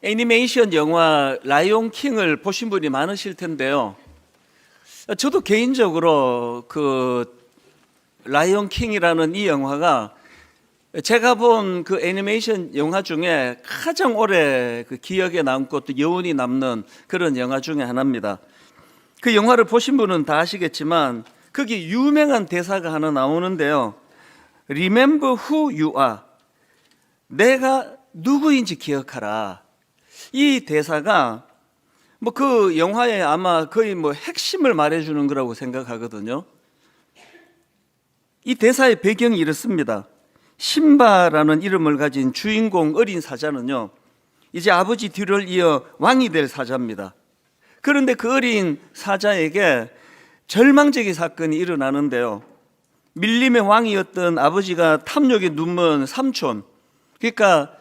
애니메이션 영화 라이온 킹을 보신 분이 많으실 텐데요. 저도 개인적으로 그 라이온 킹이라는 이 영화가 제가 본 그 애니메이션 영화 중에 가장 오래 그 기억에 남고 또 여운이 남는 그런 영화 중에 하나입니다. 그 영화를 보신 분은 다 아시겠지만 거기 유명한 대사가 하나 나오는데요. Remember who you are. 내가 누구인지 기억하라. 이 대사가 뭐 그 영화에 아마 거의 뭐 핵심을 말해주는 거라고 생각하거든요. 이 대사의 배경이 이렇습니다. 심바라는 이름을 가진 주인공 어린 사자는요, 이제 아버지 뒤를 이어 왕이 될 사자입니다. 그런데 그 어린 사자에게 절망적인 사건이 일어나는데요. 밀림의 왕이었던 아버지가 탐욕에 눈먼 삼촌, 그러니까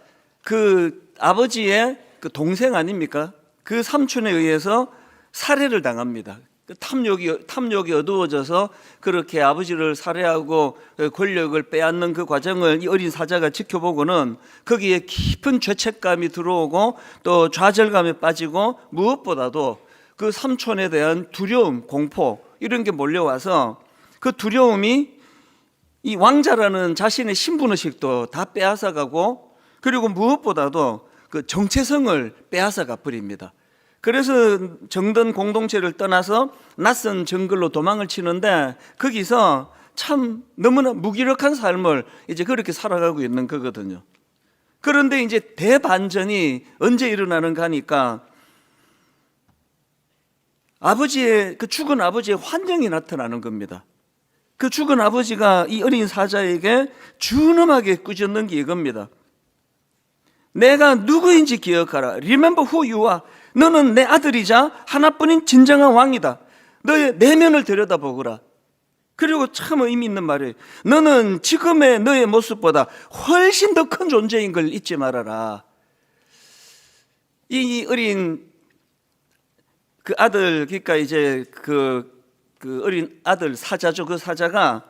그 아버지의 그 동생 아닙니까? 그 삼촌에 의해서 살해를 당합니다. 탐욕이 어두워져서 그렇게 아버지를 살해하고 권력을 빼앗는 그 과정을 이 어린 사자가 지켜보고는 거기에 깊은 죄책감이 들어오고 또 좌절감에 빠지고 무엇보다도 그 삼촌에 대한 두려움, 공포 이런 게 몰려와서 그 두려움이 이 왕자라는 자신의 신분의식도 다 빼앗아가고 그리고 무엇보다도 그 정체성을 빼앗아가 버립니다. 그래서 정든 공동체를 떠나서 낯선 정글로 도망을 치는데 거기서 참 너무나 무기력한 삶을 이제 그렇게 살아가고 있는 거거든요. 그런데 이제 대반전이 언제 일어나는가 하니까 그 죽은 아버지의 환영이 나타나는 겁니다. 그 죽은 아버지가 이 어린 사자에게 준엄하게 꾸짖는 게 이겁니다. 내가 누구인지 기억하라. Remember who you are. 너는 내 아들이자 하나뿐인 진정한 왕이다. 너의 내면을 들여다보거라. 그리고 참 의미 있는 말이에요. 너는 지금의 너의 모습보다 훨씬 더 큰 존재인 걸 잊지 말아라. 이 어린 그 아들, 그러니까 이제 그 어린 아들 사자죠. 그 사자가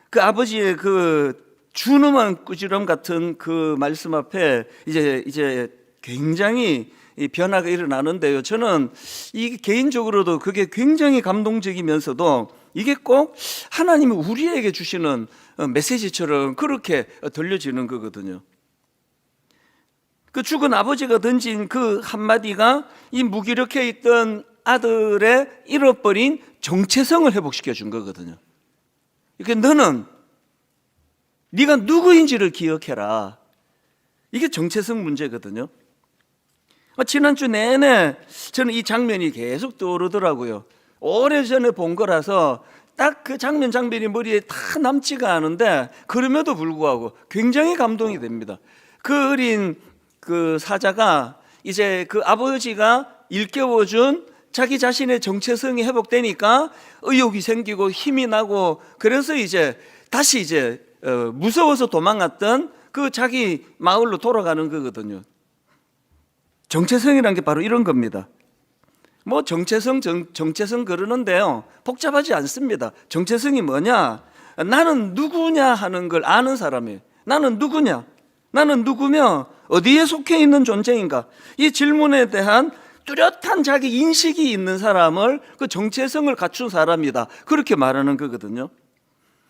그 아버지의 그 준엄한 꾸지람 같은 그 말씀 앞에 이제 굉장히 변화가 일어나는데요. 저는 이 개인적으로도 그게 굉장히 감동적이면서도 이게 꼭 하나님이 우리에게 주시는 메시지처럼 그렇게 들려지는 거거든요. 그 죽은 아버지가 던진 그 한마디가 이 무기력해 있던 아들의 잃어버린 정체성을 회복시켜 준 거거든요. 그러니까 너는 네가 누구인지를 기억해라. 이게 정체성 문제거든요. 지난주 내내 저는 이 장면이 계속 떠오르더라고요. 오래전에 본 거라서 딱 그 장면이 머리에 다 남지가 않은데 그럼에도 불구하고 굉장히 감동이 됩니다. 그 어린 그 사자가 이제 그 아버지가 일깨워준 자기 자신의 정체성이 회복되니까 의욕이 생기고 힘이 나고 그래서 이제 다시 무서워서 도망갔던 그 자기 마을로 돌아가는 거거든요. 정체성이란 게 바로 이런 겁니다. 뭐 정체성 그러는데요. 복잡하지 않습니다. 정체성이 뭐냐? 나는 누구냐 하는 걸 아는 사람이에요. 나는 누구냐? 나는 누구며 어디에 속해 있는 존재인가? 이 질문에 대한 뚜렷한 자기 인식이 있는 사람을 그 정체성을 갖춘 사람이다. 그렇게 말하는 거거든요.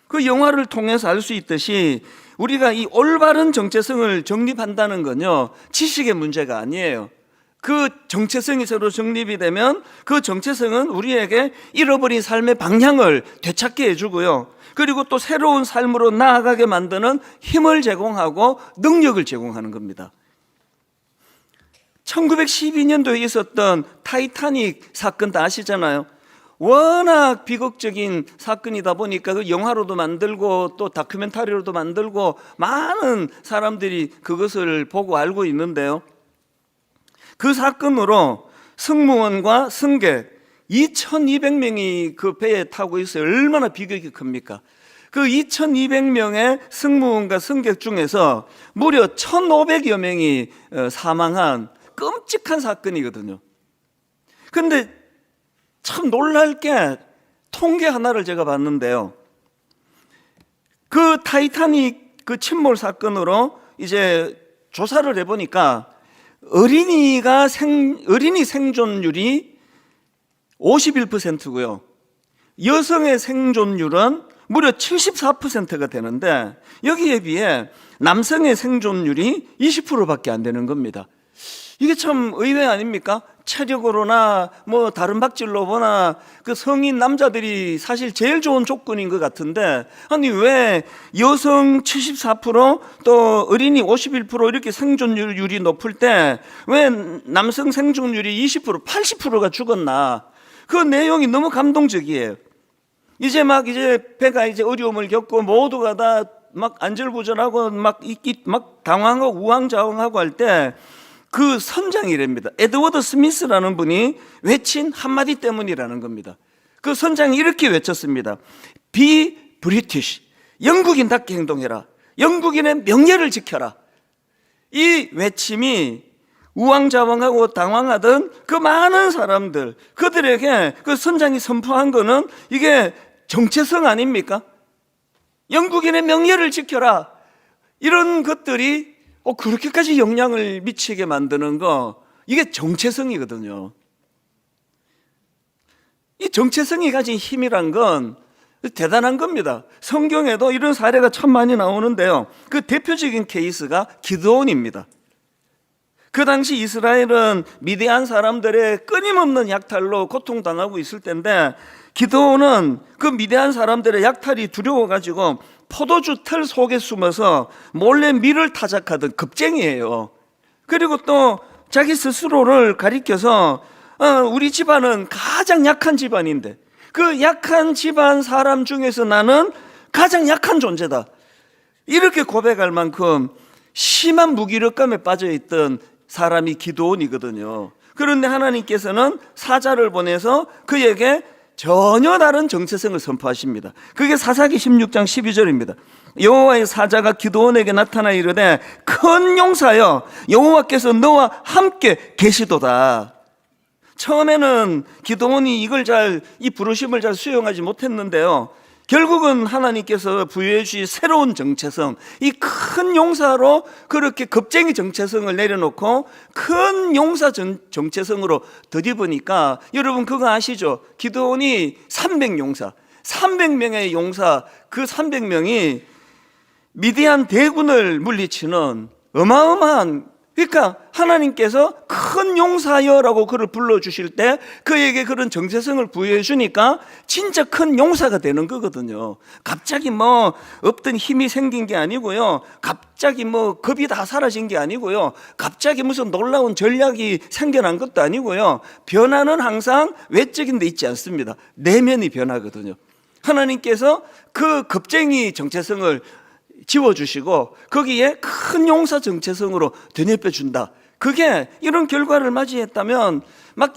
그 영화를 통해서 알 수 있듯이 우리가 이 올바른 정체성을 정립한다는 건요, 지식의 문제가 아니에요. 그 정체성이 새로 정립이 되면 그 정체성은 우리에게 잃어버린 삶의 방향을 되찾게 해주고요. 그리고 또 새로운 삶으로 나아가게 만드는 힘을 제공하고 능력을 제공하는 겁니다. 1912년도에 있었던 타이타닉 사건 다 아시잖아요. 워낙 비극적인 사건이다 보니까 그 영화로도 만들고 또 다큐멘터리로도 만들고 많은 사람들이 그것을 보고 알고 있는데요. 그 사건으로 승무원과 승객 2200명이 그 배에 타고 있어요. 얼마나 비극이 큽니까? 그 2200명의 승무원과 승객 중에서 무려 1500여 명이 사망한 끔찍한 사건이거든요. 그런데 참 놀랄 게 통계 하나를 제가 봤는데요. 그 타이타닉 그 침몰 사건으로 이제 조사를 해보니까 어린이 생존율이 51%고요. 여성의 생존율은 무려 74%가 되는데 여기에 비해 남성의 생존율이 20%밖에 안 되는 겁니다. 이게 참 의외 아닙니까? 체력으로나 뭐 다른 박질로 보나 그 성인 남자들이 사실 제일 좋은 조건인 것 같은데, 아니 왜 여성 74%또 어린이 51% 이렇게 생존율이 높을 때 왜 남성 생존율이 20% 80%가 죽었나? 그 내용이 너무 감동적이에요. 이제 배가 이제 어려움을 겪고 모두가 다 막 안절부절하고 막 당황하고 우왕좌왕하고 할 때 그 선장이랍니다. 에드워드 스미스라는 분이 외친 한마디 때문이라는 겁니다. 그 선장이 이렇게 외쳤습니다. Be British. 영국인답게 행동해라. 영국인의 명예를 지켜라. 이 외침이 우왕좌왕하고 당황하던 그 많은 사람들, 그들에게 그 선장이 선포한 거는 이게 정체성 아닙니까? 영국인의 명예를 지켜라. 이런 것들이 그렇게까지 영향을 미치게 만드는 거, 이게 정체성이거든요. 이 정체성이 가진 힘이란 건 대단한 겁니다. 성경에도 이런 사례가 참 많이 나오는데요. 그 대표적인 케이스가 기드온입니다. 그 당시 이스라엘은 미디안 사람들의 끊임없는 약탈로 고통당하고 있을 때인데, 기드온은 그 미디안 사람들의 약탈이 두려워가지고 포도주 틀 속에 숨어서 몰래 밀을 타작하던 겁쟁이에요. 그리고 또 자기 스스로를 가리켜서 우리 집안은 가장 약한 집안인데 그 약한 집안 사람 중에서 나는 가장 약한 존재다, 이렇게 고백할 만큼 심한 무기력감에 빠져있던 사람이 기드온이거든요. 그런데 하나님께서는 사자를 보내서 그에게 전혀 다른 정체성을 선포하십니다. 그게 사사기 16장 12절입니다. 여호와의 사자가 기드온에게 나타나 이르되 큰 용사여, 여호와께서 너와 함께 계시도다. 처음에는 기드온이 이 부르심을 잘 수용하지 못했는데요, 결국은 하나님께서 부여해 주신 새로운 정체성, 이 큰 용사로 그렇게 겁쟁이 정체성을 내려놓고 큰 용사 정체성으로 덧입으니까, 여러분 그거 아시죠? 기드온이 300명의 용사, 그 300명이 미디안 대군을 물리치는 어마어마한, 그러니까 하나님께서 큰 용사여라고 그를 불러주실 때 그에게 그런 정체성을 부여해 주니까 진짜 큰 용사가 되는 거거든요. 갑자기 없던 힘이 생긴 게 아니고요, 갑자기 겁이 다 사라진 게 아니고요, 갑자기 무슨 놀라운 전략이 생겨난 것도 아니고요, 변화는 항상 외적인 데 있지 않습니다. 내면이 변하거든요. 하나님께서 그 겁쟁이 정체성을 지워주시고 거기에 큰 용사 정체성으로 되뇌뼈준다. 그게 이런 결과를 맞이했다면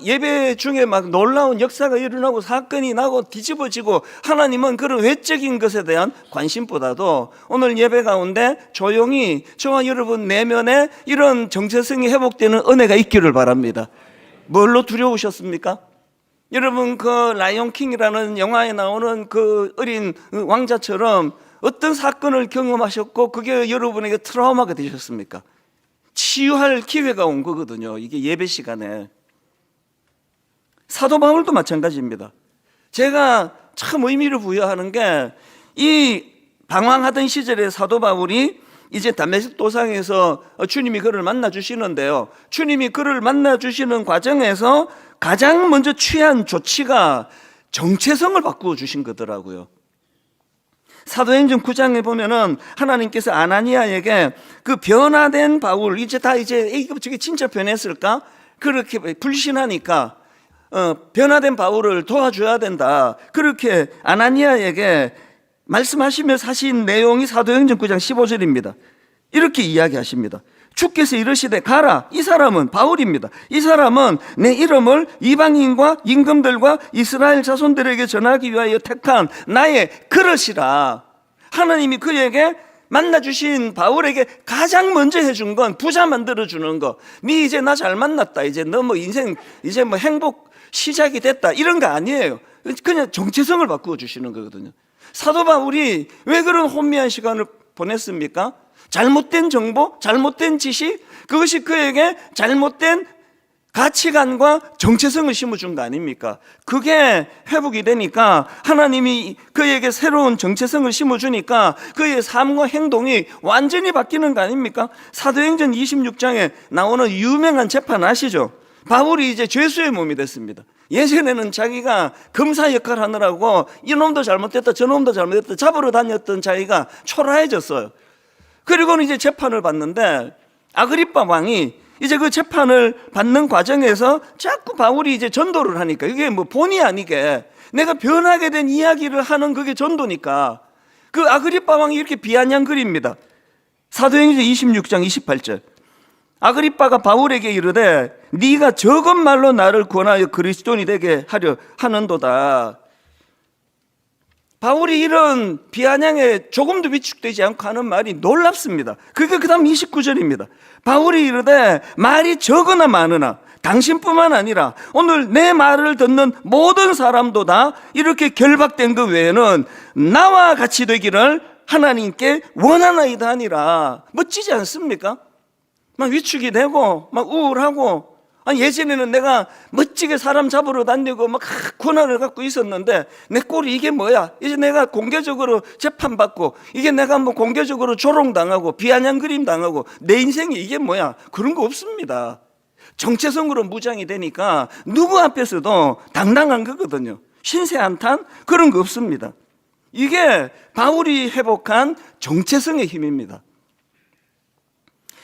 예배 중에 놀라운 역사가 일어나고 사건이 나고 뒤집어지고, 하나님은 그런 외적인 것에 대한 관심보다도 오늘 예배 가운데 조용히 저와 여러분 내면에 이런 정체성이 회복되는 은혜가 있기를 바랍니다. 뭘로 두려우셨습니까? 여러분 그 라이온킹이라는 영화에 나오는 그 어린 왕자처럼 어떤 사건을 경험하셨고 그게 여러분에게 트라우마가 되셨습니까? 치유할 기회가 온 거거든요. 이게 예배 시간에. 사도 바울도 마찬가지입니다. 제가 참 의미를 부여하는 게, 이 방황하던 시절에 사도 바울이 이제 다메섹 도상에서 주님이 그를 만나 주시는데요, 주님이 그를 만나 주시는 과정에서 가장 먼저 취한 조치가 정체성을 바꾸어 주신 거더라고요. 사도행전 9장에 보면은 하나님께서 아나니아에게 그 변화된 바울, 저게 진짜 변했을까? 그렇게 불신하니까 변화된 바울을 도와줘야 된다, 그렇게 아나니아에게 말씀하시면서 하신 내용이 사도행전 9장 15절입니다. 이렇게 이야기하십니다. 주께서 이르시되 가라. 이 사람은 바울입니다. 이 사람은 내 이름을 이방인과 임금들과 이스라엘 자손들에게 전하기 위하여 택한 나의 그릇이라. 하나님이 그에게 만나주신 바울에게 가장 먼저 해준 건 부자 만들어주는 거. 네 이제 나 잘 만났다, 이제 너 인생 이제 행복 시작이 됐다, 이런 거 아니에요. 그냥 정체성을 바꾸어 주시는 거거든요. 사도 바울이 왜 그런 혼미한 시간을 보냈습니까? 잘못된 정보, 잘못된 지식, 그것이 그에게 잘못된 가치관과 정체성을 심어준 거 아닙니까? 그게 회복이 되니까 하나님이 그에게 새로운 정체성을 심어주니까 그의 삶과 행동이 완전히 바뀌는 거 아닙니까? 사도행전 26장에 나오는 유명한 재판 아시죠? 바울이 이제 죄수의 몸이 됐습니다. 예전에는 자기가 검사 역할 하느라고 이놈도 잘못됐다 저놈도 잘못됐다 잡으러 다녔던 자기가 초라해졌어요. 그리고는 이제 재판을 받는데 아그리빠 왕이 이제 그 재판을 받는 과정에서 자꾸 바울이 이제 전도를 하니까 이게 뭐 본의 아니게 내가 변하게 된 이야기를 하는 그게 전도니까 그 아그리빠 왕이 이렇게 비아냥거립니다. 사도행전 26장 28절. 아그리빠가 바울에게 이르되 네가 적은 말로 나를 권하여 그리스도인이 되게 하려 하는도다. 바울이 이런 비아냥에 조금도 위축되지 않고 하는 말이 놀랍습니다. 그게 그 다음 29절입니다. 바울이 이르되 말이 적으나 많으나 당신뿐만 아니라 오늘 내 말을 듣는 모든 사람도 다 이렇게 결박된 그 외에는 나와 같이 되기를 하나님께 원하나이다 하니라. 멋지지 않습니까? 막 위축이 되고 막 우울하고, 아니 예전에는 내가 멋지게 사람 잡으러 다니고 막 권한을 갖고 있었는데 내 꼴이 이게 뭐야? 이제 내가 공개적으로 재판받고 이게 내가 뭐 공개적으로 조롱당하고 비아냥거림 당하고 내 인생이 이게 뭐야? 그런 거 없습니다. 정체성으로 무장이 되니까 누구 앞에서도 당당한 거거든요. 신세 한탄 그런 거 없습니다. 이게 바울이 회복한 정체성의 힘입니다.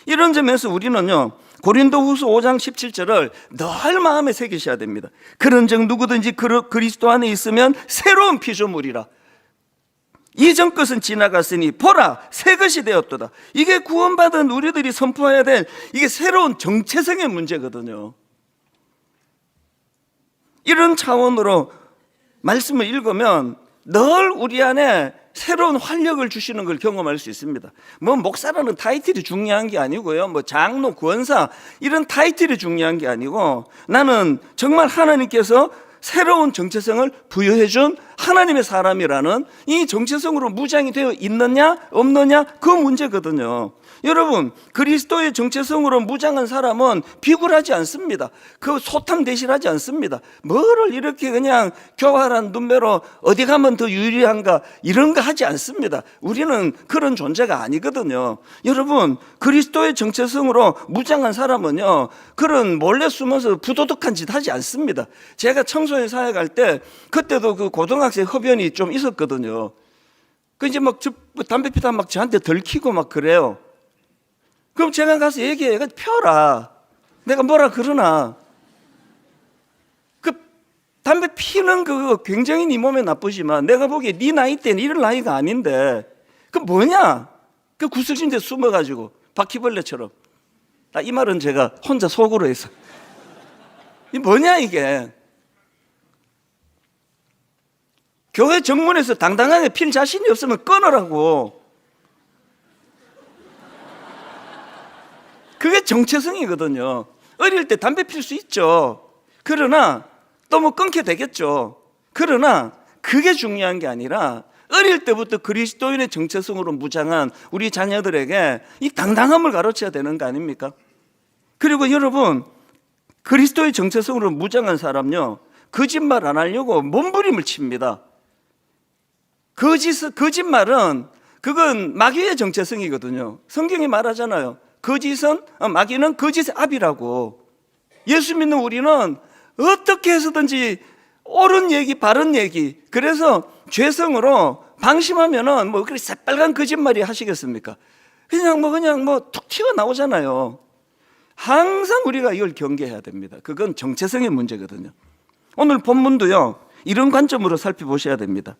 이런 점에서 우리는요 고린도후서 5장 17절을 늘 마음에 새기셔야 됩니다. 그런즉 누구든지 그리스도 안에 있으면 새로운 피조물이라. 이전 것은 지나갔으니 보라 새 것이 되었도다. 이게 구원받은 우리들이 선포해야 될 이게 새로운 정체성의 문제거든요. 이런 차원으로 말씀을 읽으면 늘 우리 안에 새로운 활력을 주시는 걸 경험할 수 있습니다. 뭐 목사라는 타이틀이 중요한 게 아니고요, 뭐 장로, 권사 이런 타이틀이 중요한 게 아니고 나는 정말 하나님께서 새로운 정체성을 부여해 준 하나님의 사람이라는 이 정체성으로 무장이 되어 있느냐 없느냐 그 문제거든요. 여러분, 그리스도의 정체성으로 무장한 사람은 비굴하지 않습니다. 그 소탕 대실하지 않습니다. 뭐를 이렇게 그냥 교활한 눈매로 어디 가면 더 유리한가 이런 거 하지 않습니다. 우리는 그런 존재가 아니거든요. 여러분, 그리스도의 정체성으로 무장한 사람은요 그런 몰래 숨어서 부도덕한 짓 하지 않습니다. 제가 청소년 사역할 때 그때도 그 고등학생 흡연이 좀 있었거든요. 그 이제 막 담배 피다 막 저한테 들키고 막 그래요. 그럼 제가 가서 얘기해. 펴라. 내가 뭐라 그러나. 그 담배 피는 그거 굉장히 네 몸에 나쁘지만 내가 보기에 네 나이 때는 이런 나이가 아닌데 그 뭐냐? 그 구석진데 숨어가지고 바퀴벌레처럼. 이 말은 제가 혼자 속으로 해서. 이 뭐냐 이게. 교회 정문에서 당당하게 필 자신이 없으면 끊으라고. 그게 정체성이거든요. 어릴 때 담배 필 수 있죠. 그러나 또 뭐 끊게 되겠죠. 그러나 그게 중요한 게 아니라 어릴 때부터 그리스도인의 정체성으로 무장한 우리 자녀들에게 이 당당함을 가르쳐야 되는 거 아닙니까? 그리고 여러분, 그리스도의 정체성으로 무장한 사람요 거짓말 안 하려고 몸부림을 칩니다. 거짓말은 그건 마귀의 정체성이거든요. 성경이 말하잖아요. 마귀는 거짓의 압이라고. 예수 믿는 우리는 어떻게 해서든지 옳은 얘기, 바른 얘기. 그래서 죄성으로 방심하면은 뭐 그렇게 새빨간 거짓말이 하시겠습니까? 그냥 툭 튀어나오잖아요. 항상 우리가 이걸 경계해야 됩니다. 그건 정체성의 문제거든요. 오늘 본문도요, 이런 관점으로 살펴보셔야 됩니다.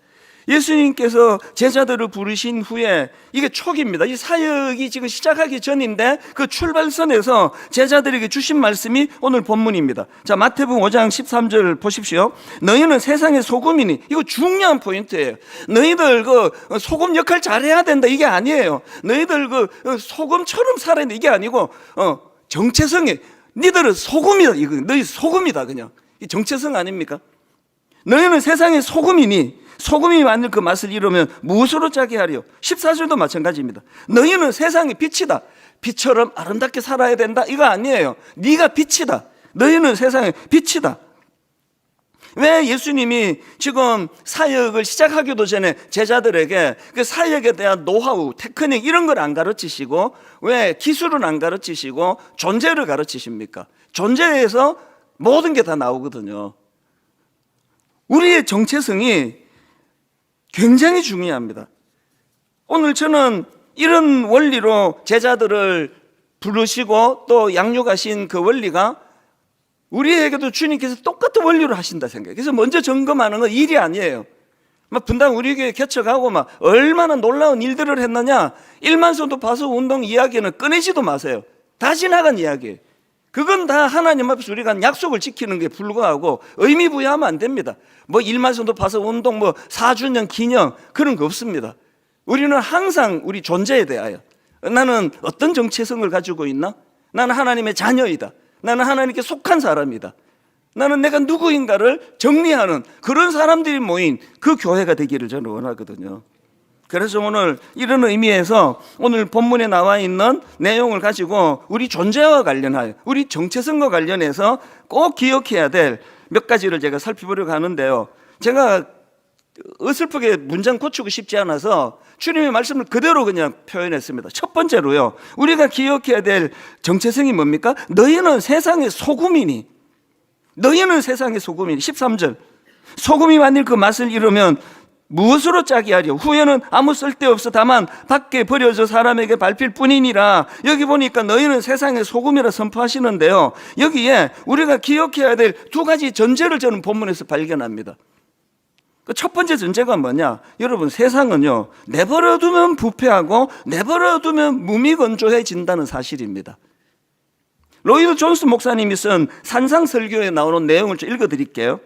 예수님께서 제자들을 부르신 후에 이게 초기입니다. 이 사역이 지금 시작하기 전인데 그 출발선에서 제자들에게 주신 말씀이 오늘 본문입니다. 자, 마태복음 5장 13절 보십시오. 너희는 세상의 소금이니. 이거 중요한 포인트예요. 너희들 그 소금 역할 잘해야 된다 이게 아니에요. 너희들 그 소금처럼 살아야 돼 이게 아니고 정체성이 너희들은 소금이다. 이거 너희 소금이다 그냥. 이 정체성 아닙니까? 너희는 세상의 소금이니 소금이 만일 그 맛을 잃으면 무엇으로 짜게 하리요? 14절도 마찬가지입니다. 너희는 세상의 빛이다. 빛처럼 아름답게 살아야 된다. 이거 아니에요. 네가 빛이다. 너희는 세상의 빛이다. 왜 예수님이 지금 사역을 시작하기도 전에 제자들에게 그 사역에 대한 노하우, 테크닉 이런 걸 안 가르치시고 왜 기술은 안 가르치시고 존재를 가르치십니까? 존재에서 모든 게 다 나오거든요. 우리의 정체성이 굉장히 중요합니다. 오늘 저는 이런 원리로 제자들을 부르시고 또 양육하신 그 원리가 우리에게도 주님께서 똑같은 원리로 하신다 생각해요. 그래서 먼저 점검하는 건 일이 아니에요. 막 분당 우리 교회 개척하고 막 얼마나 놀라운 일들을 했느냐, 1만 성도 파수 운동 이야기는 꺼내지도 마세요. 다 지나간 이야기예요. 그건 다 하나님 앞에서 우리가 약속을 지키는 게 불과하고 의미 부여하면 안 됩니다. 뭐 1만 성도 파수 운동 뭐 4주년 기념 그런 거 없습니다. 우리는 항상 우리 존재에 대하여 나는 어떤 정체성을 가지고 있나? 나는 하나님의 자녀이다. 나는 하나님께 속한 사람이다. 나는 내가 누구인가를 정리하는 그런 사람들이 모인 그 교회가 되기를 저는 원하거든요. 그래서 오늘 이런 의미에서 오늘 본문에 나와 있는 내용을 가지고 우리 존재와 관련하여 우리 정체성과 관련해서 꼭 기억해야 될 몇 가지를 제가 살펴보려고 하는데요. 제가 어설프게 문장 고치고 싶지 않아서 주님의 말씀을 그대로 그냥 표현했습니다. 첫 번째로요, 우리가 기억해야 될 정체성이 뭡니까? 너희는 세상의 소금이니. 너희는 세상의 소금이니. 13절. 소금이 만일 그 맛을 잃으면 무엇으로 짜게 하려? 후에는 아무 쓸데없어 다만 밖에 버려져 사람에게 밟힐 뿐이니라. 여기 보니까 너희는 세상의 소금이라 선포하시는데요, 여기에 우리가 기억해야 될 두 가지 전제를 저는 본문에서 발견합니다. 첫 번째 전제가 뭐냐? 여러분, 세상은요, 내버려두면 부패하고 내버려두면 무미건조해진다는 사실입니다. 로이드 존스 목사님이 쓴 산상설교에 나오는 내용을 좀 읽어드릴게요.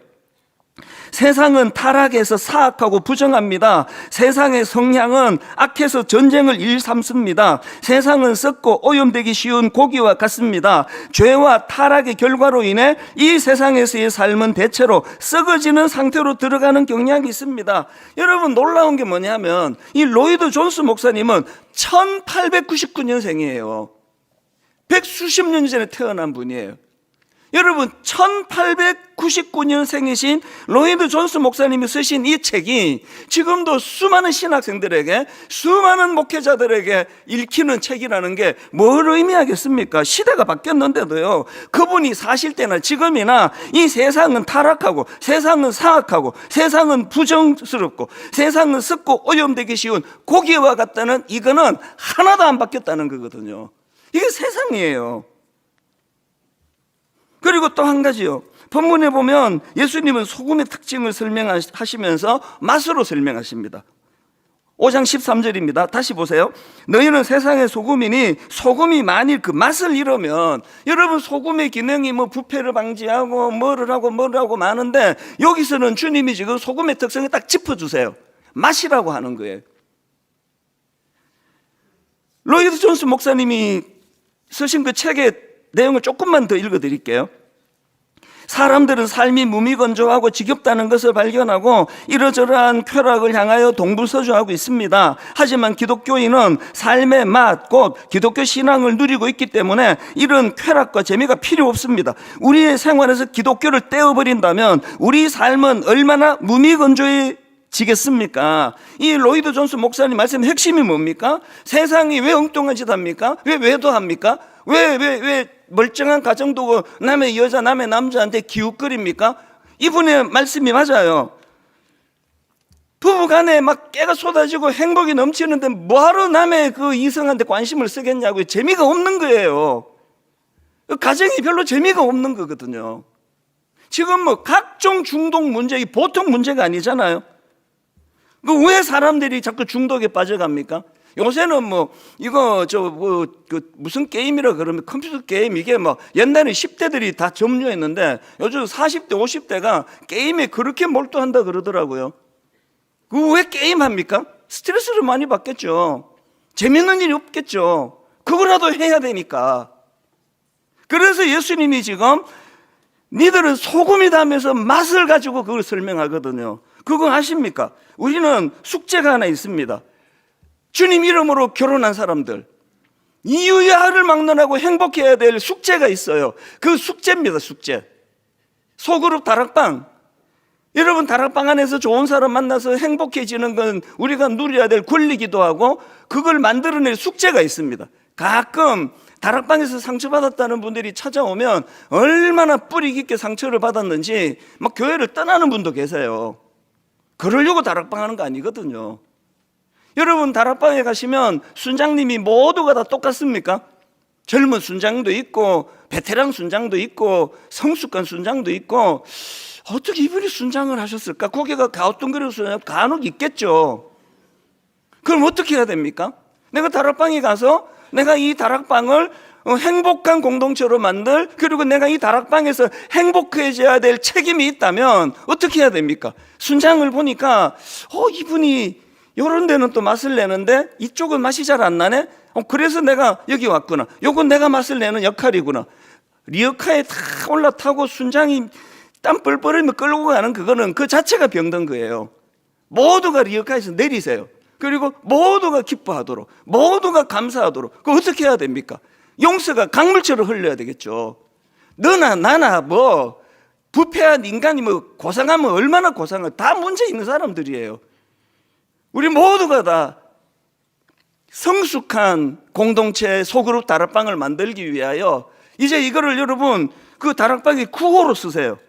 세상은 타락해서 사악하고 부정합니다. 세상의 성향은 악해서 전쟁을 일삼습니다. 세상은 썩고 오염되기 쉬운 고기와 같습니다. 죄와 타락의 결과로 인해 이 세상에서의 삶은 대체로 썩어지는 상태로 들어가는 경향이 있습니다. 여러분, 놀라운 게 뭐냐면 이 로이드 존스 목사님은 1899년생이에요. 백수십 년 전에 태어난 분이에요. 여러분, 1899년생이신 로이드 존스 목사님이 쓰신 이 책이 지금도 수많은 신학생들에게, 수많은 목회자들에게 읽히는 책이라는 게 뭘 의미하겠습니까? 시대가 바뀌었는데도요, 그분이 사실 때나 지금이나 이 세상은 타락하고 세상은 사악하고 세상은 부정스럽고 세상은 썩고 오염되기 쉬운 고기와 같다는, 이거는 하나도 안 바뀌었다는 거거든요. 이게 세상이에요. 그리고 또 한 가지요. 본문에 보면 예수님은 소금의 특징을 설명하시면서 맛으로 설명하십니다. 5장 13절입니다. 다시 보세요. 너희는 세상의 소금이니 소금이 만일 그 맛을 잃으면, 여러분, 소금의 기능이 뭐 부패를 방지하고 뭐를 하고 많은데 여기서는 주님이 지금 소금의 특성을 딱 짚어주세요. 맛이라고 하는 거예요. 로이드 존스 목사님이 쓰신 그 책의 내용을 조금만 더 읽어드릴게요. 사람들은 삶이 무미건조하고 지겹다는 것을 발견하고 이러저러한 쾌락을 향하여 동부서주하고 있습니다. 하지만 기독교인은 삶의 맛, 곧 기독교 신앙을 누리고 있기 때문에 이런 쾌락과 재미가 필요 없습니다. 우리의 생활에서 기독교를 떼어버린다면 우리 삶은 얼마나 무미건조해지겠습니까? 이 로이드 존스 목사님 말씀의 핵심이 뭡니까? 세상이 왜 엉뚱한 짓 합니까? 왜 외도합니까? 왜 멀쩡한 가정도 남의 여자, 남의 남자한테 기웃거립니까? 이분의 말씀이 맞아요. 부부간에 막 깨가 쏟아지고 행복이 넘치는데 뭐하러 남의 그 이성한테 관심을 쓰겠냐고요. 재미가 없는 거예요. 가정이 별로 재미가 없는 거거든요. 지금 뭐 각종 중독 문제, 이 보통 문제가 아니잖아요. 왜 사람들이 자꾸 중독에 빠져갑니까? 요새는 뭐 이거 그 무슨 게임이라 그러면 컴퓨터 게임, 이게 뭐 옛날에 10대들이 다 점유했는데 요즘 40대 50대가 게임에 그렇게 몰두한다 그러더라고요. 그 왜 게임합니까? 스트레스를 많이 받겠죠. 재밌는 일이 없겠죠. 그거라도 해야 되니까. 그래서 예수님이 지금 니들은 소금이다 하면서 맛을 가지고 그걸 설명하거든요. 그거 아십니까? 우리는 숙제가 하나 있습니다. 주님 이름으로 결혼한 사람들, 이유야를 막론하고 행복해야 될 숙제가 있어요. 그 숙제입니다. 숙제. 소그룹 다락방. 여러분, 다락방 안에서 좋은 사람 만나서 행복해지는 건 우리가 누려야 될 권리기도 하고, 그걸 만들어낼 숙제가 있습니다. 가끔 다락방에서 상처받았다는 분들이 찾아오면 얼마나 뿌리 깊게 상처를 받았는지 막 교회를 떠나는 분도 계세요. 그러려고 다락방 하는 거 아니거든요. 여러분, 다락방에 가시면 순장님이 모두가 다 똑같습니까? 젊은 순장도 있고 베테랑 순장도 있고 성숙한 순장도 있고, 어떻게 이분이 순장을 하셨을까? 고개가 가우뚱거려서 간혹 있겠죠. 그럼 어떻게 해야 됩니까? 내가 다락방에 가서 내가 이 다락방을 행복한 공동체로 만들, 그리고 내가 이 다락방에서 행복해져야 될 책임이 있다면 어떻게 해야 됩니까? 순장을 보니까 이분이 이런 데는 또 맛을 내는데 이쪽은 맛이 잘 안 나네? 그래서 내가 여기 왔구나. 요건 내가 맛을 내는 역할이구나. 리어카에 다 올라타고 순장이 땀 뻘뻘 흘리며 끌고 가는 그거는 그 자체가 병든 거예요. 모두가 리어카에서 내리세요. 그리고 모두가 기뻐하도록, 모두가 감사하도록. 그거 어떻게 해야 됩니까? 용서가 강물처럼 흘러야 되겠죠. 너나 나나 뭐 부패한 인간이 뭐 고상하면 얼마나 고상해. 다 문제 있는 사람들이에요. 우리 모두가 다 성숙한 공동체 소그룹 다락방을 만들기 위하여 이제 이거를 여러분 그 다락방의 구호로 쓰세요.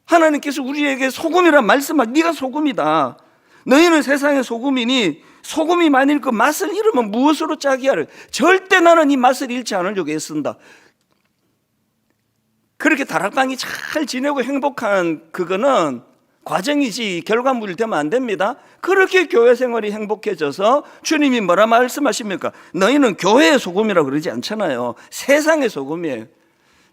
하나님께서 우리에게 소금이란 말씀하시, 네가 소금이다. 너희는 세상의 소금이니 소금이 만일 그 맛을 잃으면 무엇으로 짜게 하를. 절대 나는 이 맛을 잃지 않으려고 애쓴다. 그렇게 다락방이 잘 지내고 행복한 그거는 과정이지 결과물이 되면 안 됩니다. 그렇게 교회 생활이 행복해져서 주님이 뭐라 말씀하십니까? 너희는 교회의 소금이라고 그러지 않잖아요. 세상의 소금이에요.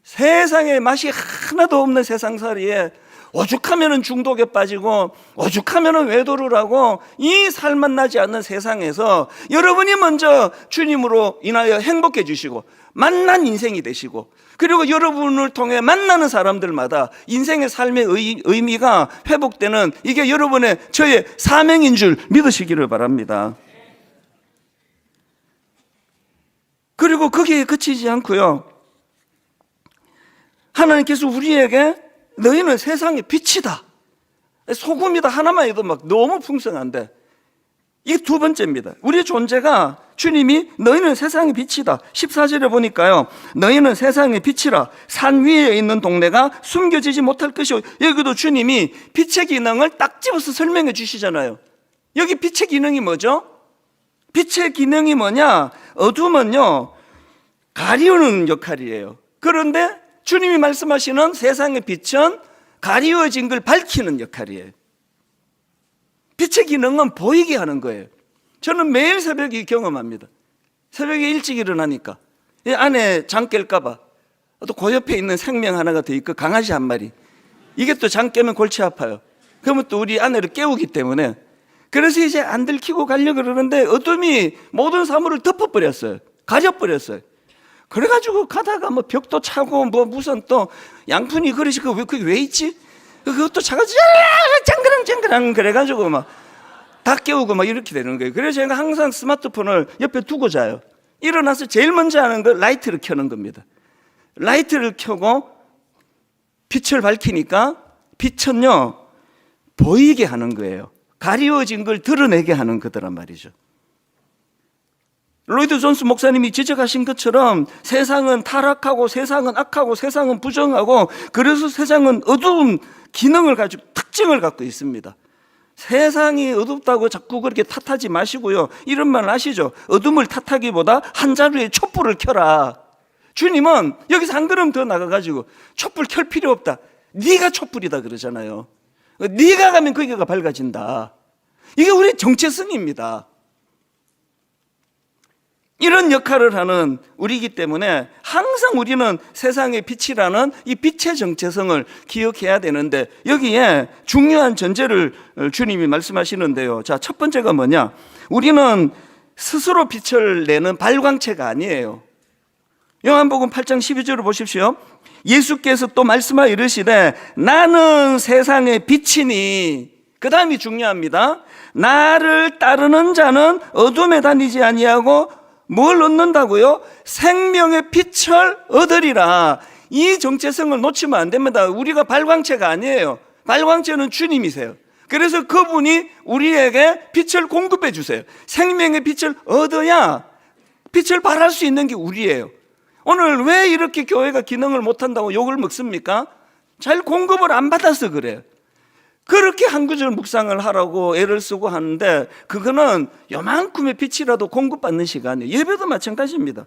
세상에 맛이 하나도 없는 세상살이에 오죽하면 중독에 빠지고 오죽하면 외도를 하고 이 살만 나지 않는 세상에서 여러분이 먼저 주님으로 인하여 행복해 주시고 만난 인생이 되시고, 그리고 여러분을 통해 만나는 사람들마다 인생의 삶의 의미가 회복되는, 이게 여러분의 저의 사명인 줄 믿으시기를 바랍니다. 그리고 거기에 그치지 않고요, 하나님께서 우리에게 너희는 세상의 빛이다, 소금이다 하나만 해도 막 너무 풍성한데, 이게 두 번째입니다. 우리의 존재가 주님이 너희는 세상의 빛이다. 14절에 보니까요, 너희는 세상의 빛이라. 산 위에 있는 동네가 숨겨지지 못할 것이요. 여기도 주님이 빛의 기능을 딱 집어서 설명해 주시잖아요. 여기 빛의 기능이 뭐죠? 빛의 기능이 뭐냐? 어둠은요 가리우는 역할이에요. 그런데 주님이 말씀하시는 세상의 빛은 가리워진 걸 밝히는 역할이에요. 빛의 기능은 보이게 하는 거예요. 저는 매일 새벽에 경험합니다. 새벽에 일찍 일어나니까 안에 장 깰까봐, 또 그 옆에 있는 생명 하나가 더 있고 강아지 한 마리, 이게 또 장 깨면 골치 아파요. 그러면 또 우리 아내를 깨우기 때문에, 그래서 이제 안 들키고 가려고 그러는데 어둠이 모든 사물을 덮어버렸어요. 가려버렸어요. 그래가지고 가다가 뭐 벽도 차고 뭐 무슨 또 양푼이 그릇이 그게 왜 있지? 그것도 차가지고 짱그랑 그래가지고 막 다 깨우고 막 이렇게 되는 거예요. 그래서 제가 항상 스마트폰을 옆에 두고 자요. 일어나서 제일 먼저 하는 건 라이트를 켜는 겁니다. 라이트를 켜고 빛을 밝히니까 빛은요 보이게 하는 거예요. 가리워진 걸 드러내게 하는 거더란 말이죠. 로이드 존스 목사님이 지적하신 것처럼 세상은 타락하고 세상은 악하고 세상은 부정하고, 그래서 세상은 어두운 기능을 가지고 특징을 갖고 있습니다. 세상이 어둡다고 자꾸 그렇게 탓하지 마시고요, 이런 말 아시죠? 어둠을 탓하기보다 한 자루에 촛불을 켜라. 주님은 여기서 한 걸음 더 나가가지고 촛불 켤 필요 없다, 네가 촛불이다 그러잖아요. 네가 가면 거기가 밝아진다. 이게 우리의 정체성입니다. 이런 역할을 하는 우리이기 때문에 항상 우리는 세상의 빛이라는 이 빛의 정체성을 기억해야 되는데, 여기에 중요한 전제를 주님이 말씀하시는데요. 자, 첫 번째가 뭐냐? 우리는 스스로 빛을 내는 발광체가 아니에요. 요한복음 8장 12절을 보십시오. 예수께서 또 말씀하여 이르시되 나는 세상의 빛이니, 그 다음이 중요합니다. 나를 따르는 자는 어둠에 다니지 아니하고 뭘 얻는다고요? 생명의 빛을 얻으리라. 이 정체성을 놓치면 안 됩니다. 우리가 발광체가 아니에요. 발광체는 주님이세요. 그래서 그분이 우리에게 빛을 공급해 주세요. 생명의 빛을 얻어야 빛을 발할 수 있는 게 우리예요. 오늘 왜 이렇게 교회가 기능을 못한다고 욕을 먹습니까? 잘 공급을 안 받아서 그래요. 그렇게 한 구절 묵상을 하라고 애를 쓰고 하는데 그거는 요만큼의 빛이라도 공급받는 시간이에요. 예배도 마찬가지입니다.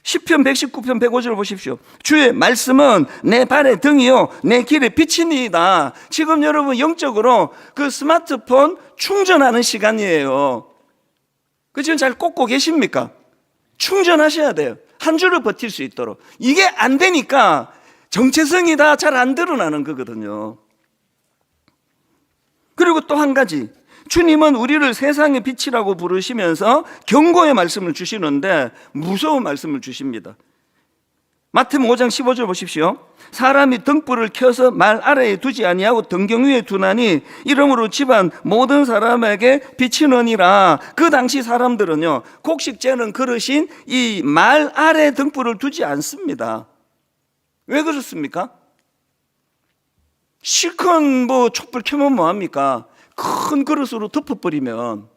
시편 119편 105절 보십시오. 주의 말씀은 내 발의 등이요 내 길의 빛이니이다. 지금 여러분 영적으로 그 스마트폰 충전하는 시간이에요. 그 지금 잘 꽂고 계십니까? 충전하셔야 돼요. 한 주를 버틸 수 있도록. 이게 안 되니까 정체성이 다 잘 안 드러나는 거거든요. 그리고 또 한 가지, 주님은 우리를 세상의 빛이라고 부르시면서 경고의 말씀을 주시는데 무서운 말씀을 주십니다. 마태복음 5장 15절 보십시오. 사람이 등불을 켜서 말 아래에 두지 아니하고 등경 위에 두나니 이러므로 집안 모든 사람에게 비치느니라. 그 당시 사람들은요, 곡식 재는 그릇인 이 말 아래 등불을 두지 않습니다. 왜 그렇습니까? 실컷 촛불 켜면 뭐합니까? 큰 그릇으로 덮어버리면.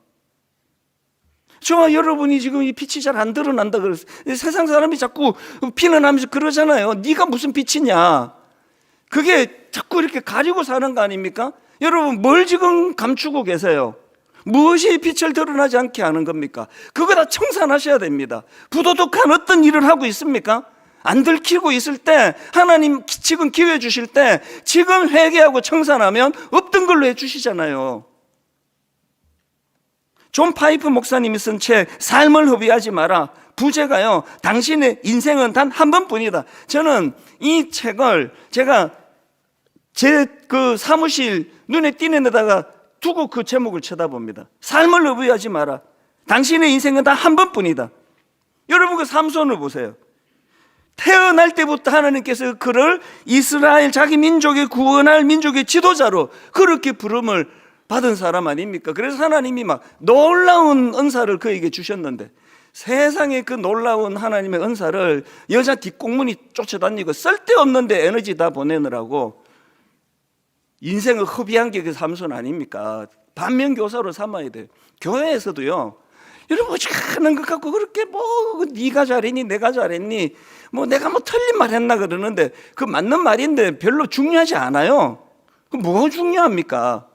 저와 여러분이 지금 이 빛이 잘 안 드러난다 그래서 세상 사람이 자꾸 피난하면서 그러잖아요. 네가 무슨 빛이냐? 그게 자꾸 이렇게 가리고 사는 거 아닙니까? 여러분 뭘 지금 감추고 계세요? 무엇이 빛을 드러나지 않게 하는 겁니까? 그거 다 청산하셔야 됩니다. 부도덕한 어떤 일을 하고 있습니까? 안 들키고 있을 때 하나님 지금 기회 주실 때 지금 회개하고 청산하면 없던 걸로 해주시잖아요. 존 파이프 목사님이 쓴 책 삶을 허비하지 마라. 부제가요, 당신의 인생은 단 한 번뿐이다. 저는 이 책을 제가 제 그 사무실 눈에 띄는 데다가 두고 그 제목을 쳐다봅니다. 삶을 허비하지 마라. 당신의 인생은 단 한 번뿐이다. 여러분 그 삼손을 보세요. 태어날 때부터 하나님께서 그를 이스라엘 자기 민족의 구원할 민족의 지도자로 그렇게 부름을 받은 사람 아닙니까? 그래서 하나님이 막 놀라운 은사를 그에게 주셨는데 세상에 그 놀라운 하나님의 은사를 여자 뒷공문이 쫓아다니고 쓸데없는데 에너지 다 보내느라고 인생을 허비한 게 그 삼손 아닙니까? 반면교사로 삼아야 돼요. 교회에서도요, 여러분 하는 것 갖고 그렇게 네가 잘했니 내가 잘했니 내가 틀린 말 했나 그러는데 그 맞는 말인데 별로 중요하지 않아요. 그 뭐가 중요합니까?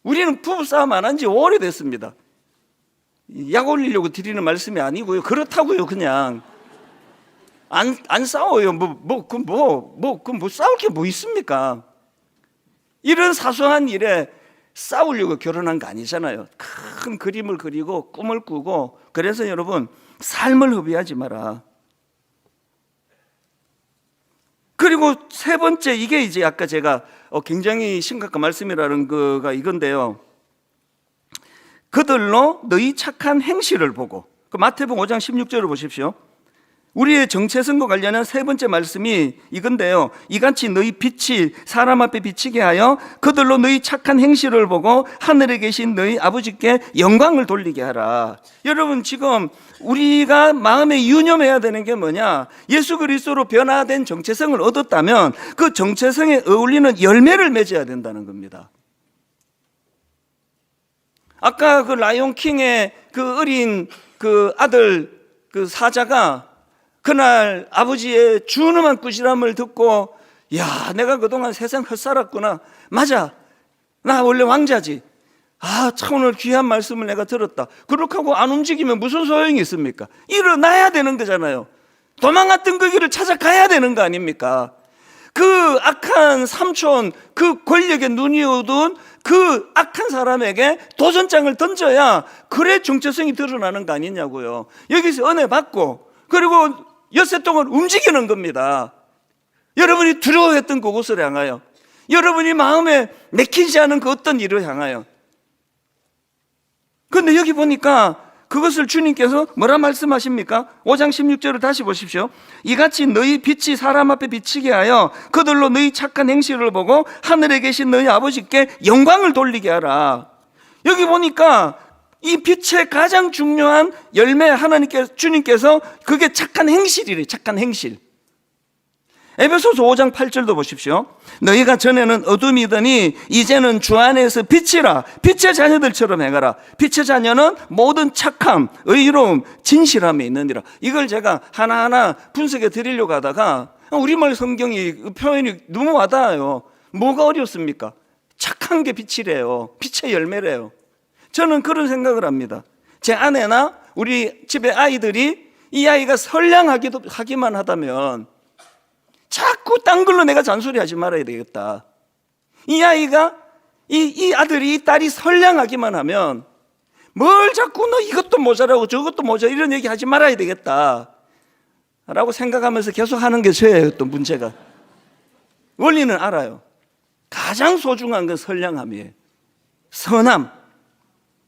우리는 부부싸움 안 한 지 오래됐습니다. 약 올리려고 드리는 말씀이 아니고요. 그렇다고요. 그냥 안 싸워요. 싸울 게 뭐 있습니까? 이런 사소한 일에 싸우려고 결혼한 거 아니잖아요. 큰 그림을 그리고 꿈을 꾸고. 그래서 여러분 삶을 허비하지 마라. 그리고 세 번째, 이게 이제 아까 제가 굉장히 심각한 말씀이라는 거가 이건데요. 그들로 너희 착한 행실을 보고. 그 마태복음 5장 16절을 보십시오. 우리의 정체성과 관련한 세 번째 말씀이 이건데요. 이같이 너희 빛이 사람 앞에 비치게 하여 그들로 너희 착한 행실을 보고 하늘에 계신 너희 아버지께 영광을 돌리게 하라. 여러분 지금 우리가 마음에 유념해야 되는 게 뭐냐? 예수 그리스도로 변화된 정체성을 얻었다면 그 정체성에 어울리는 열매를 맺어야 된다는 겁니다. 아까 그 라이온 킹의 그 어린 그 아들 그 사자가 그날 아버지의 준엄한 꾸지람을 듣고, 야, 내가 그동안 세상 헛살았구나. 맞아, 나 원래 왕자지. 참 오늘 귀한 말씀을 내가 들었다. 그렇게 하고 안 움직이면 무슨 소용이 있습니까? 일어나야 되는 거잖아요. 도망갔던 그 길을 찾아가야 되는 거 아닙니까? 그 악한 삼촌, 그 권력에 눈이 어두운 그 악한 사람에게 도전장을 던져야 그래 정체성이 드러나는 거 아니냐고요. 여기서 은혜 받고 그리고 엿새 동안 움직이는 겁니다. 여러분이 두려워했던 그곳을 향하여, 여러분이 마음에 내키지 않은 그 어떤 일을 향하여. 그런데 여기 보니까 그것을 주님께서 뭐라 말씀하십니까? 5장 16절을 다시 보십시오. 이같이 너희 빛이 사람 앞에 비치게 하여 그들로 너희 착한 행실을 보고 하늘에 계신 너희 아버지께 영광을 돌리게 하라. 여기 보니까 이 빛의 가장 중요한 열매, 주님께서 그게 착한 행실이래. 착한 행실. 에베소서 5장 8절도 보십시오. 너희가 전에는 어둠이더니 이제는 주 안에서 빛이라. 빛의 자녀들처럼 행하라. 빛의 자녀는 모든 착함, 의로움, 진실함에 있느니라. 이걸 제가 하나하나 분석해 드리려고 하다가 우리말 성경이 표현이 너무 와닿아요. 뭐가 어렵습니까? 착한 게 빛이래요. 빛의 열매래요. 저는 그런 생각을 합니다. 제 아내나 우리 집에 아이들이 이 아이가 선량하기만 하다면 자꾸 딴 걸로 내가 잔소리하지 말아야 되겠다. 이 아이가 이 아들이 이 딸이 선량하기만 하면 뭘 자꾸 너 이것도 모자라고 저것도 모자라 이런 얘기 하지 말아야 되겠다 라고 생각하면서 계속 하는 게 저예요. 또 문제가 원리는 알아요. 가장 소중한 건 선량함이에요. 선함,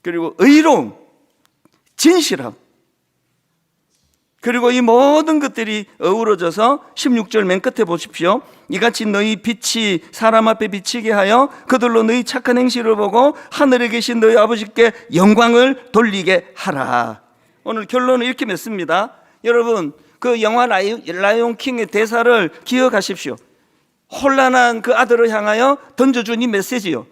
그리고 의로움, 진실함, 그리고 이 모든 것들이 어우러져서 16절 맨 끝에 보십시오. 이같이 너희 빛이 사람 앞에 비치게 하여 그들로 너희 착한 행실을 보고 하늘에 계신 너희 아버지께 영광을 돌리게 하라. 오늘 결론은 이렇게 맺습니다. 여러분, 그 영화 라이온 킹의 대사를 기억하십시오. 혼란한 그 아들을 향하여 던져준 이 메시지요.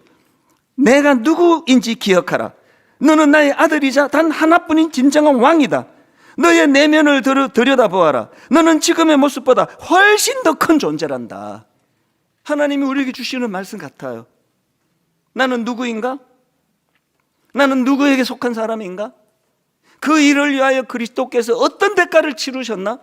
내가 누구인지 기억하라. 너는 나의 아들이자 단 하나뿐인 진정한 왕이다. 너의 내면을 들여다보아라. 너는 지금의 모습보다 훨씬 더 큰 존재란다. 하나님이 우리에게 주시는 말씀 같아요. 나는 누구인가? 나는 누구에게 속한 사람인가? 그 일을 위하여 그리스도께서 어떤 대가를 치르셨나?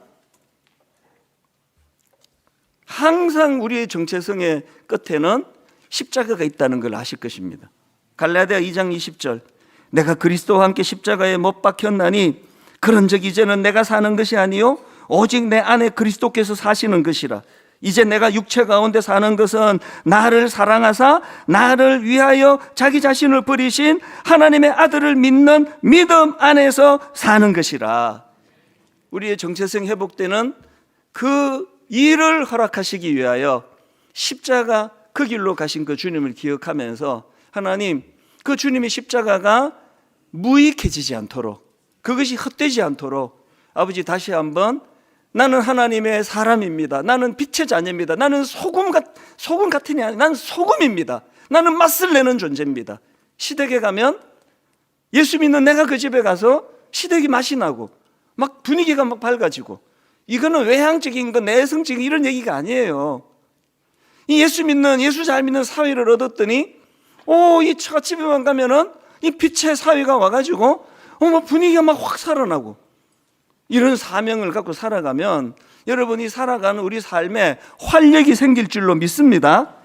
항상 우리의 정체성의 끝에는 십자가가 있다는 걸 아실 것입니다. 갈라디아 2장 20절. 내가 그리스도와 함께 십자가에 못 박혔나니 그런즉 이제는 내가 사는 것이 아니요 오직 내 안에 그리스도께서 사시는 것이라. 이제 내가 육체 가운데 사는 것은 나를 사랑하사 나를 위하여 자기 자신을 버리신 하나님의 아들을 믿는 믿음 안에서 사는 것이라. 우리의 정체성 회복되는 그 일을 허락하시기 위하여 십자가 그 길로 가신 그 주님을 기억하면서 하나님, 그 주님의 십자가가 무익해지지 않도록, 그것이 헛되지 않도록 아버지 다시 한번 나는 하나님의 사람입니다. 나는 빛의 자녀입니다. 나는 소금 같으니 아니, 나는 소금입니다. 나는 맛을 내는 존재입니다. 시댁에 가면 예수 믿는 내가 그 집에 가서 시댁이 맛이 나고 막 분위기가 막 밝아지고, 이거는 외향적인 거 내성적인 이런 얘기가 아니에요. 이 예수 잘 믿는 사위를 얻었더니 이 처갓집에만 가면은 이 빛의 사위가 와가지고 분위기가 막 확 살아나고, 이런 사명을 갖고 살아가면 여러분이 살아가는 우리 삶에 활력이 생길 줄로 믿습니다.